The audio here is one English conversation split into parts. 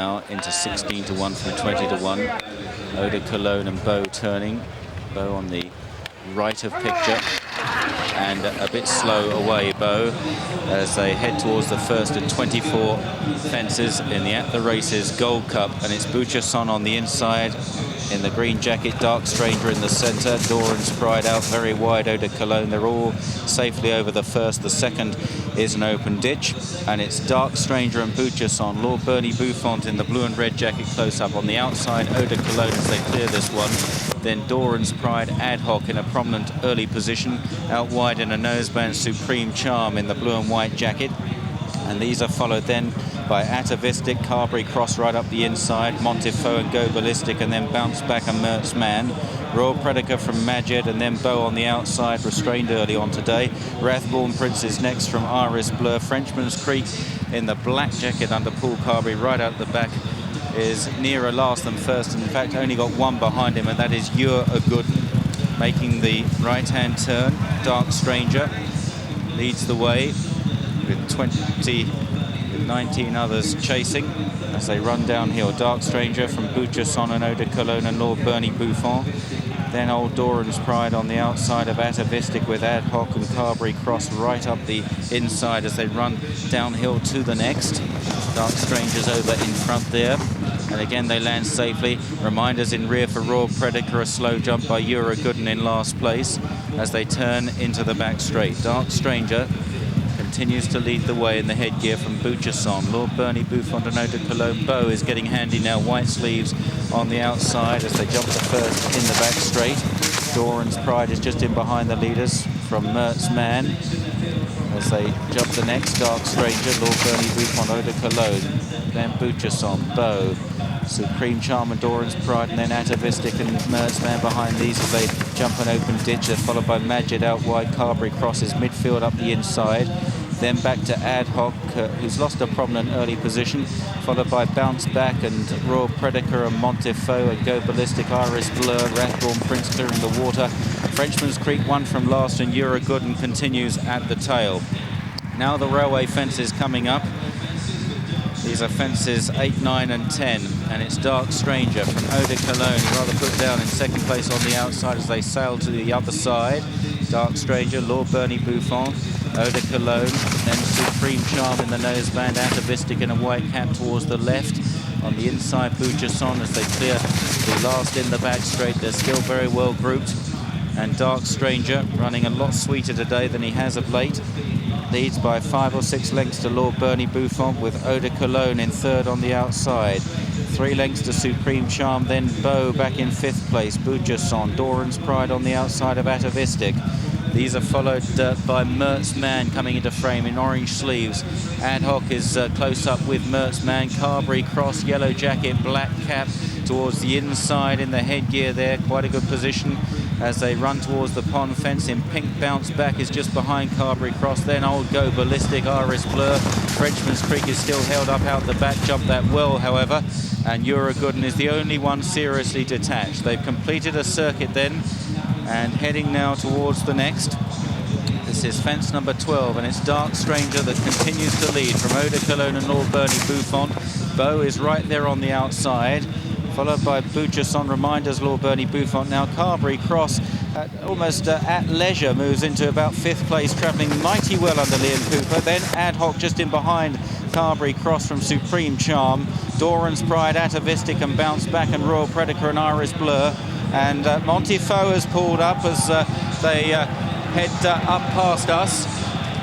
Now into 16 to 1 from 20 to 1. Eau de Cologne and Beau turning. Beau on the right of picture. And a bit slow away, Beau, as they head towards the first of 24 fences in the Attheraces Gold Cup. And it's Buchasson on the inside in the green jacket, Dark Stranger in the centre, Doran's Pride out very wide, Eau de Cologne. They're all safely over the first. The second is an open ditch, and it's Dark Stranger and Buchasson. Lord Bernie Buffon in the blue and red jacket close up on the outside, Eau de Cologne as they clear this one. Then Doran's Pride ad hoc in a prominent early position. Out wide in a noseband, Supreme Charm in the blue and white jacket. And these are followed then by Atavistic, Carberry Cross right up the inside, Montefiore and Go Ballistic, and then Bounce Back and Mertzman. Royal Predica from Majed, and then Beau on the outside, restrained early on today. Rathborn Prince is next from Iris Blur. Frenchman's Creek in the black jacket under Paul Carberry right out the back is nearer last than first, and in fact only got one behind him, and that is You're a Good, making the right-hand turn. Dark Stranger leads the way with 19 others chasing as they run downhill. Dark Stranger from Buchasson and Eau de Cologne and Lord Bernie Buffon. Then Old Doran's Pride on the outside of Atavistic with Ad Hoc and Carberry Cross right up the inside as they run downhill to the next. Dark Stranger's over in front there. And again, they land safely. Reminders in rear for Royal Predica, a slow jump by You're a Good in last place as they turn into the back straight. Dark Stranger continues to lead the way in the headgear from Buchasson. Lord Bernie Buffon and Eau de Cologne. Beau is getting handy now. White sleeves on the outside as they jump the first in the back straight. Doran's Pride is just in behind the leaders from Mertzman as they jump the next. Dark Stranger, Lord Bernie Buffon, Eau de Cologne. Then Buchasson, Beau, Supreme Charm and Doran's Pride, and then Atavistic and Mertzman behind these as they jump an open ditch. They're followed by Majed out wide. Carberry crosses midfield up the inside. Then back to Ad Hoc, who's lost a prominent early position, followed by Bounce Back and Royal Predica and Montefiore and Go Ballistic, Iris Blur, Rathborn Prince clearing the water. Frenchman's Creek one from last, and You're a Good and continues at the tail. Now the railway fences coming up. These are fences 8, 9 and 10, and it's Dark Stranger from Eau de Cologne, rather put down in second place on the outside as they sail to the other side. Dark Stranger, Lord Bernie Buffon, Eau de Cologne, then Supreme Charm in the noseband, Atavistic in a white cap towards the left. On the inside, Buchasson as they clear the last in the back straight. They're still very well grouped, and Dark Stranger running a lot sweeter today than he has of late. Leads by 5 or 6 lengths to Lord Bernie Buffon, with Eau de Cologne in third on the outside. 3 lengths to Supreme Charm, then Beau back in 5th place. Buchasson, Doran's Pride on the outside of Atavistic. These are followed by Mertzman coming into frame in orange sleeves. Ad Hoc is close up with Mertzman. Carberry Cross, yellow jacket, black cap towards the inside in the headgear there. Quite a good position as they run towards the pond fence. In pink, Bounce Back is just behind Carberry Cross. Then Old Go Ballistic, Iris Blur. Frenchman's Creek is still held up out the back. Jumped that well, however. And You're a Good is the only one seriously detached. They've completed a circuit then and heading now towards the next. This is fence number 12, and it's Dark Stranger that continues to lead from Eau de Cologne and Lord Bernie Buffon. Beau is right there on the outside, followed by Buchasson. Reminders Lord Bernie Buffon. Now Carberry Cross almost at leisure moves into about 5th place, travelling mighty well under Liam Cooper. Then Ad Hoc just in behind Carberry Cross from Supreme Charm. Doran's Pride, Atavistic and Bounce Back and Royal Predica and Iris Blur. And Montefiore has pulled up as they head up past us.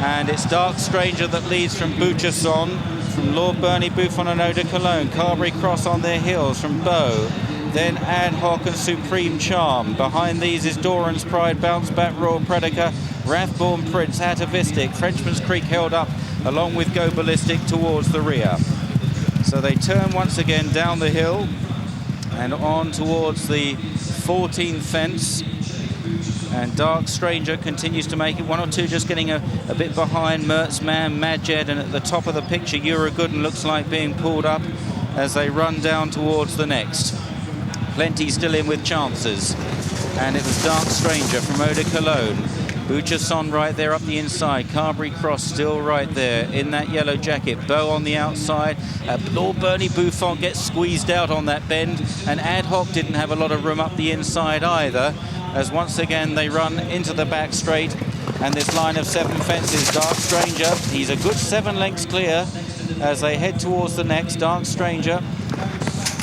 And it's Dark Stranger that leads from Buchasson, from Lord Bernie Buffon and Eau de Cologne. Carberry Cross on their heels from Beau. Then Ad Hoc and Supreme Charm. Behind these is Doran's Pride, Bounce Back, Royal Predica, Rathborn Prince, Atavistic. Frenchman's Creek held up along with Go Ballistic towards the rear. So they turn once again down the hill and on towards the 14th fence. And Dark Stranger continues to make it. 1 or 2 just getting a bit behind Mertzman, Majed, and at the top of the picture, You're a Good looks like being pulled up as they run down towards the next. Plenty still in with chances. And it was Dark Stranger from Eau de Cologne Buchasson right there up the inside. Carberry Cross still right there in that yellow jacket. Bow on the outside. Lord Bernie Buffon gets squeezed out on that bend, and Ad Hoc didn't have a lot of room up the inside either, as once again they run into the back straight. And this line of 7 fences, Dark Stranger, he's a good 7 lengths clear as they head towards the next. Dark Stranger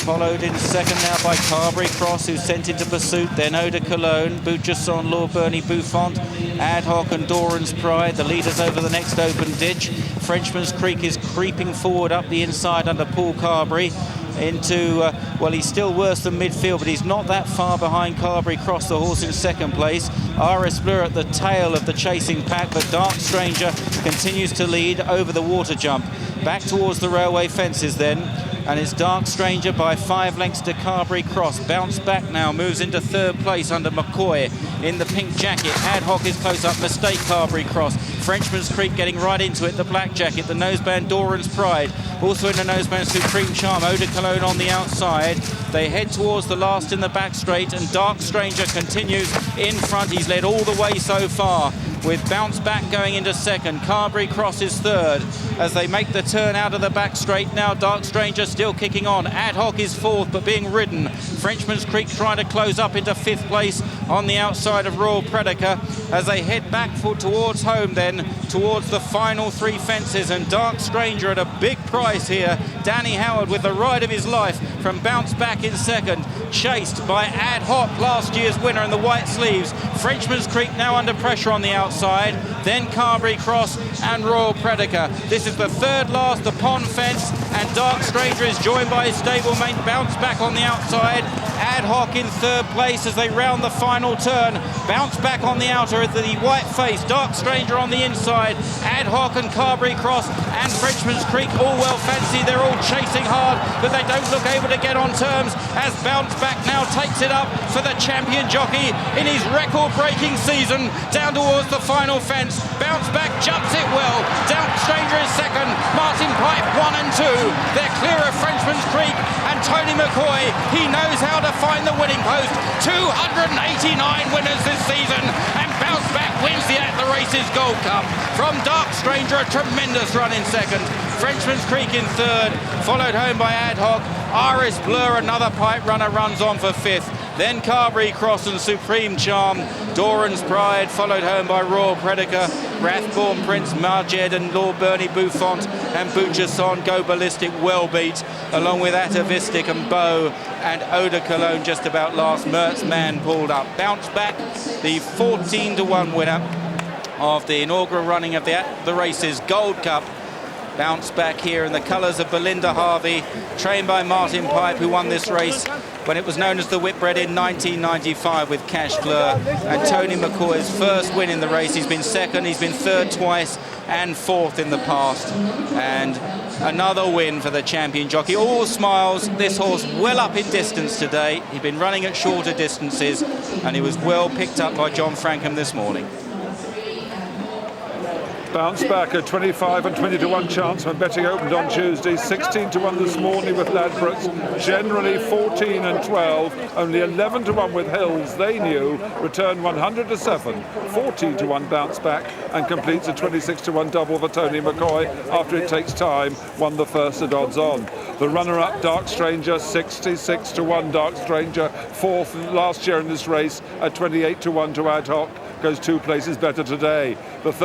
followed in second now by Carberry Cross, who's sent into pursuit. Then Eau de Cologne, Buchasson, Lord Bernie Buffon, Ad Hoc and Doran's Pride, the leaders over the next open ditch. Frenchman's Creek is creeping forward up the inside under Paul Carberry into, well, he's still worse than midfield, but he's not that far behind Carberry Cross, the horse in second place. RS Blur at the tail of the chasing pack, but Dark Stranger continues to lead over the water jump. Back towards the railway fences then, and it's Dark Stranger by 5 lengths to Carberry Cross. Bounce back now, moves into third place under McCoy in the pink jacket. Ad Hoc is close up, mistake Carberry Cross. Frenchman's Creek getting right into it, the black jacket. The noseband Doran's Pride, also in the noseband Supreme Charm. Eau de Cologne on the outside. They head towards the last in the back straight, and Dark Stranger continues in front. He's led all the way so far, with Bounce Back going into second. Carberry Cross is third as they make the turn out of the back straight. Now Dark Stranger still kicking on. Ad Hoc is fourth but being ridden. Frenchman's Creek trying to close up into fifth place on the outside of Royal Predator as they head back towards home then, towards the final 3 fences. And Dark Stranger at a big price here. Danny Howard with the ride of his life from Bounce Back in second, chased by Ad Hoc, last year's winner in the white sleeves. Frenchman's Creek now under pressure on the outside, then Carberry Cross and Royal Predator. This is the third last, the pond fence, and Dark Stranger is joined by his stablemate Bounce Back on the outside. Ad Hoc in third place as they round the final turn. Bounce Back on the outer at the white face, Dark Stranger on the inside. Ad Hoc and Carberry Cross and Frenchman's Creek all well fancy. They're all chasing hard, but they don't look able to get on terms as Bounce Back now takes it up for the champion jockey in his record-breaking season down towards the final fence. Bounce Back jumps it well. Dark Stranger is second. Martin Pipe 1 and 2. They're clear of Frenchman's Creek and Tony McCoy. He knows how to find the winning post. 289 winners this season, and Bounce Back wins the Attheraces Gold Cup from Dark Stranger. A tremendous run in second. Frenchman's Creek in third, followed home by Ad Hoc. RS Blur, another pipe runner, runs on for fifth. Then Carberry Cross and Supreme Charm. Doran's Pride, followed home by Royal Predator. Rathborn Prince, Marjed and Lord Bernie Buffon and Buchasson go ballistic, well beat, along with Atavistic and Bow and Eau de Cologne just about last. Mertz Man pulled up. Bounce Back, the 14-1 winner of the inaugural running of the Races Gold Cup. Bounce Back here in the colours of Belinda Harvey, trained by Martin Pipe, who won this race when it was known as the Whitbread in 1995 with Cash Fleur. And Tony McCoy's first win in the race. He's been second, he's been third twice and fourth in the past. And another win for the champion jockey. All smiles. This horse well up in distance today. He'd been running at shorter distances and he was well picked up by John Frankham this morning. Bounce Back, a 25 and 20-1 chance when betting opened on Tuesday. 16-1 this morning with Ladbrokes. Generally 14 and 12. Only 11-1 with Hills. They knew. Return 100-7. 14-1 Bounce Back and completes a 26-1 double for Tony McCoy after it takes time. Won the first at odds on. The runner-up, Dark Stranger, 66-1 Dark Stranger. Fourth last year in this race at 28-1 to Ad Hoc. Goes 2 places better today. The third